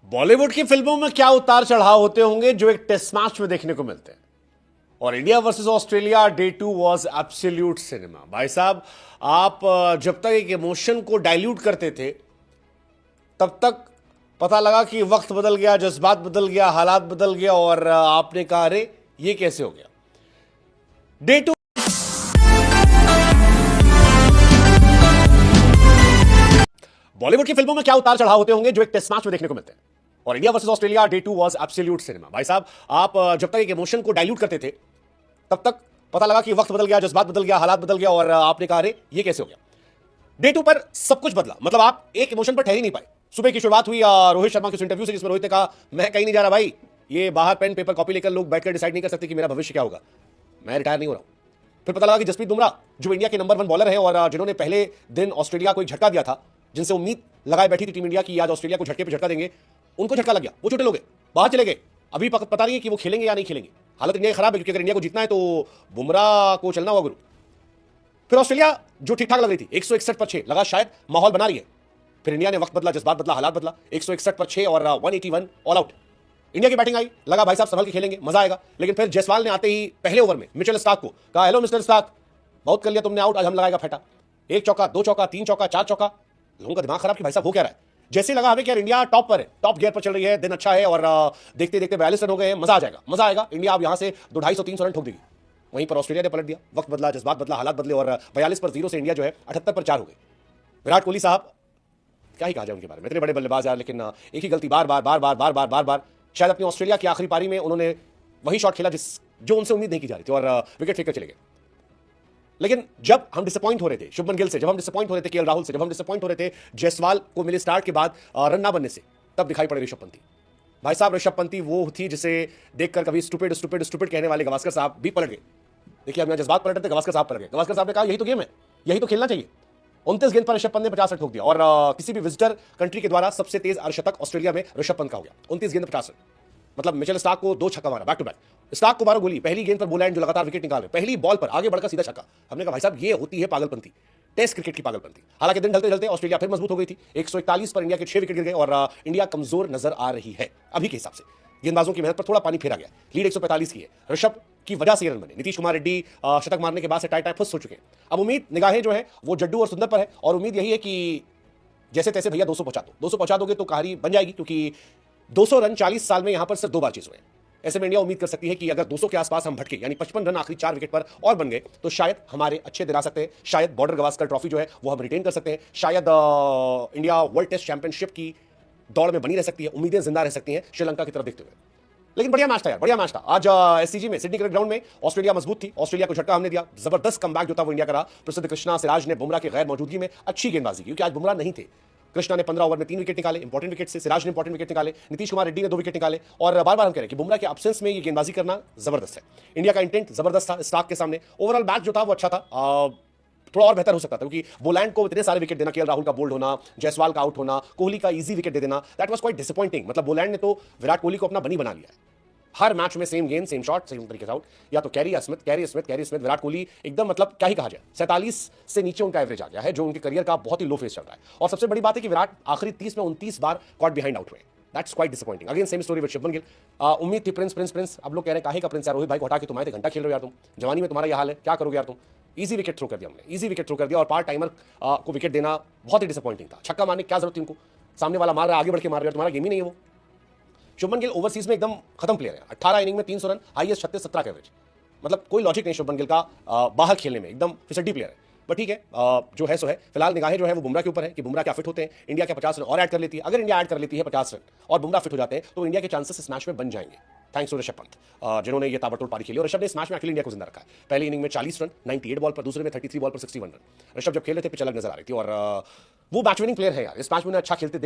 बॉलीवुड की फिल्मों में क्या उतार चढ़ाव होते होंगे जो एक टेस्ट मैच में देखने को मिलते हैं। और India versus Australia day 2 was absolute cinema. भाई साहब, आप जब तक एक इमोशन को डाइल्यूट करते थे तब तक पता लगा कि वक्त बदल गया, जज्बात बदल गया, हालात बदल गया और आपने कहा अरे ये कैसे हो गया। डे 2 बॉलीवुड की फिल्मों में क्या उतार चढ़ाव होते होंगे जो एक टेस्ट मैच में देखने को मिलते हैं। और India versus Australia day 2 was absolute cinema. भाई साहब, आप जब तक एक इमोशन को डाइल्यूट करते थे तब तक पता लगा कि वक्त बदल गया, जज्बात बदल गया, हालात बदल गया और आपने कहा अरे ये कैसे हो गया। डे 2 पर सब कुछ बदला। मतलब आप एक इमोशन पर ठहर ही नहीं पाए। सुबह की शुरुआत हुई रोहित शर्मा के उस इंटरव्यू से जिसमें रोहित ने कहा मैं कहीं नहीं जा रहा भाई, ये बाहर पेन पेपर कॉपी लेकर लोग बैठकर डिसाइड नहीं कर सकते कि मेरा भविष्य क्या होगा, मैं रिटायर नहीं हो रहा हूं। फिर पता लगा कि जसप्रीत बुमराह जो इंडिया के नंबर 1 बॉलर है और जिन्होंने पहले दिन ऑस्ट्रेलिया को एक झटका दिया था, जिनसे उम्मीद लगाए बैठी थी टीम इंडिया की आज ऑस्ट्रेलिया को झटके पे झटका देंगे, उनको झटका लग गया। वो छोटे लोग बाहर चले गए। अभी पता नहीं है कि वो खेलेंगे या नहीं खेलेंगे। हालत इंडिया की खराब है क्योंकि अगर इंडिया को जीतना है तो बुमराह को चलना होगा गुरु। फिर ऑस्ट्रेलिया जो ठीक ठाक लग रही थी 161 पर 6 लगा शायद माहौल बना रही है। फिर इंडिया ने वक्त बदला, जज्बात बदला, हालात बदला। 161 पर 6 और 181 ऑल आउट। इंडिया की बैटिंग आई, लगा भाई साहब संभल के खेलेंगे, मजा आएगा। लेकिन फिर जायसवाल ने आते ही पहले ओवर में मिचेल स्टार्क को कहा हेलो मिस्टर स्टार्क, बहुत कर लिया तुमने आउट, आज हम लगाएगा फेटा। 1 चौका, 2 चौका, 3 चौका, 4 चौका। लोगों का दिमाग खराब कि भाई साहब हो क्या रहा है। जैसे लगा हमें कि यार इंडिया टॉप पर है, टॉप गियर पर चल रही है, दिन अच्छा है और देखते देखते 42 रन हो गए हैं, मजा आ जाएगा, मजा आएगा। इंडिया अब यहां से 250-300 रन ठोक देगी। वहीं पर ऑस्ट्रेलिया ने पलट दिया, वक्त बदला, जज्बात बदला, हालात बदले और 42 पर 0 से इंडिया जो है 78 पर 4 हो गई। विराट कोहली साहब, क्या ही कहा जाए उनके बारे में, इतने बड़े बल्लेबाज यार, लेकिन एक ही गलती बार बार बार बार बार बार बार बार। शायद अपनी ऑस्ट्रेलिया की आखिरी पारी में उन्होंने वही शॉट खेला जो उनसे उम्मीद नहीं की जा रही थी और विकेट फेंक कर चले गए। लेकिन जब हम डिसअपॉइंट हो रहे थे शुभमन गिल से, जब हम डिसअपॉइंट हो रहे थे केएल राहुल से, जब हम डिसअपॉइंट हो रहे थे जायसवाल को मिले स्टार्ट के बाद रन ना बनने से, तब दिखाई पड़े ऋषभ पंती। भाई साहब, ऋषभ पंती वो थी जिसे देखकर कभी स्टूपिड स्टूपिड स्टूपिड कहने वाले गवास्कर साहब भी पलट गए। देखिए, अब यहाँ जज्बात पलट रहे थे, गवास्कर साहब पलट गए। गवास्कर साहब ने कहा यही तो गेम है, यही तो खेलना चाहिए। 29 गेंद पर ऋषभ पंत ने 50 रन ठोक दिया और किसी भी विजिटर कंट्री के द्वारा सबसे तेज अर्धशतक ऑस्ट्रेलिया में ऋषभ पंत का हो गया। 29 गेंद 50 रन। मतलब मिचेल स्टार्क को 2 छक्का मारा बैक टू बैक। स्टार्क को 12 गोली, पहली गेंद पर बोलैंड जो लगातार विकेट निकाल रहे, पहली बॉल पर आगे बढ़कर सीधा छक्का। हमने कहा भाई साहब ये होती है पागलपंती, टेस्ट क्रिकेट की पागलपंती। हालांकि दिन ढलते ढलते ऑस्ट्रेलिया फिर मजबूत हो गई थी। 141 पर इंडिया के 6 विकेट गिर गए और इंडिया कमजोर नजर आ रही है अभी के हिसाब से। गेंदबाजों की मेहनत पर थोड़ा पानी फेरा गया। लीड 145 की है, ऋषभ की वजह से रन बने। नीतीश कुमार रेड्डी शतक मारने के बाद से टाई टाई फुस हो चुके हैं। अब उम्मीद निगाहें जो है वो जड्डू और सुंदर पर है और उम्मीद यही है कि जैसे तैसे भैया 200 पहुंचा दो। 200 पहुंचा दोगे तो कहानी बन जाएगी क्योंकि 200 रन 40 साल में यहां पर सिर्फ 2 बार चीज हुए। ऐसे में इंडिया उम्मीद कर सकती है कि अगर 200 के आसपास हम भटके, यानी 55 रन आखिरी 4 विकेट पर और बन गए तो शायद हमारे अच्छे दिन आ सकते हैं। शायद बॉर्डर गवास्कर ट्रॉफी जो है वो हम रिटेन कर सकते हैं। शायद इंडिया वर्ल्ड टेस्ट चैंपियनशिप की दौड़ में बनी रह सकती है। उम्मीदें जिंदा रह सकती हैं श्रीलंका की तरफ देखते हुए। लेकिन बढ़िया मैच था यार, बढ़िया मैच था। आज एससीजी में, सिडनी क्रिकेट ग्राउंड में ऑस्ट्रेलिया मजबूत थी। ऑस्ट्रेलिया को झटका हमने दिया, जबरदस्त कमबैक जो था वो इंडिया का रहा। प्रसिद्ध कृष्णा सिराज ने बुमराह की गैर मौजूदगी में अच्छी गेंदबाजी की क्योंकि आज बुमराह नहीं थे। कृष्णा ने 15 ओवर में 3 विकेट निकाले, इंपॉर्टेंट विकेट से। सिराज ने इंपॉर्टेंट विकेट निकाले। नीतीश कुमार रेड्डी ने 2 विकेट निकाले। और बार बार हम कह रहे हैं कि बुमराह के एब्सेंस में ये गेंदबाजी करना जबरदस्त है। इंडिया का इंटेंट जबरदस्त था स्टार्क के सामने। ओवरऑल मैच जो था वो अच्छा था। थोड़ा और बेहतर हो सकता था क्योंकि बोलैंड को इतने सारे विकेट देना, केएल राहुल का बोल्ड होना, जायसवाल का आउट होना, कोहली का इजी विकेट दे देना, दैट वाज क्वाइट डिसअपॉइंटिंग। मतलब बोलैंड ने तो विराट कोहली को अपना बनी बना लिया है। हर मैच में सेम गेंद, सेम शॉट, सेम तरीके से आउट। या तो carry Smith, carry Smith, carry Smith, Virat Kohli एकदम मतलब क्या ही कहा जाए, 47 से नीचे उनका एवरेज आ गया है जो उनके करियर का बहुत ही लो फेज चल रहा है। और सबसे बड़ी बात है कि विराट आखिरी 30 में 29 बार कॉट बिहाइंड आउट हुए। That's quite disappointing. Again same story with Shubman Gill. उम्मीद थी प्रिंस प्रिंस प्रिंस, अब लोग कह रहे हैं काहे का प्रिंस यार, रोहित भाई को हटा के तुम आए थे, घंटा खेल रहे हो यार तुम, जवानी में तुम्हारा यह हाल है, क्या करोगे यार तुम। इजी विकेट थ्रो कर दिया हमने, इजी विकेट थ्रो कर दिया और पार टाइमर को विकेट देना बहुत ही डिसअपॉइंटिंग था। छक्का मारने की क्या जरूरत थी उनको, सामने वाला मार रहा है, आगे बढ़ के मार रहा है, तुम्हारा गेम ही नहीं है वो। शुभमन गिल ओवरसीज में एकदम खत्म प्लेयर है। 18 इनिंग में 300 रन, हाईएस्ट 36-17 का एवरेज। मतलब कोई लॉजिक नहीं शुभमन गिल का बाहर खेलने में, एकदम फिसड्डी प्लेयर है। बट ठीक है, जो है सो है। फिलहाल निगाहें जो है वो बुमराह के ऊपर है कि बुमराह क्या फिट होते हैं। इंडिया के 50 रन और ऐड कर लेती है। अगर इंडिया ऐड कर लेती है 50 रन और बुमराह फिट हो जाते हैं तो इंडिया के चांसेस इस मैच में बन जाएंगे। थैंक्स टू ऋषभ पंत जिन्होंने ये ताबड़तोड़ पारी खेली। और ऋषभ ने इस मैच में एक्चुअली इंडिया को जिंदा रखा है। पहली इनिंग में 40 रन 98 बॉल पर, दूसरे में 33 बॉल पर 61 रन। ऋषभ जब खेल रहे थे पिच अलग नजर आ रही थी और वो मैच विनिंग प्लेयर है यार। इस मैच में अच्छा खेलते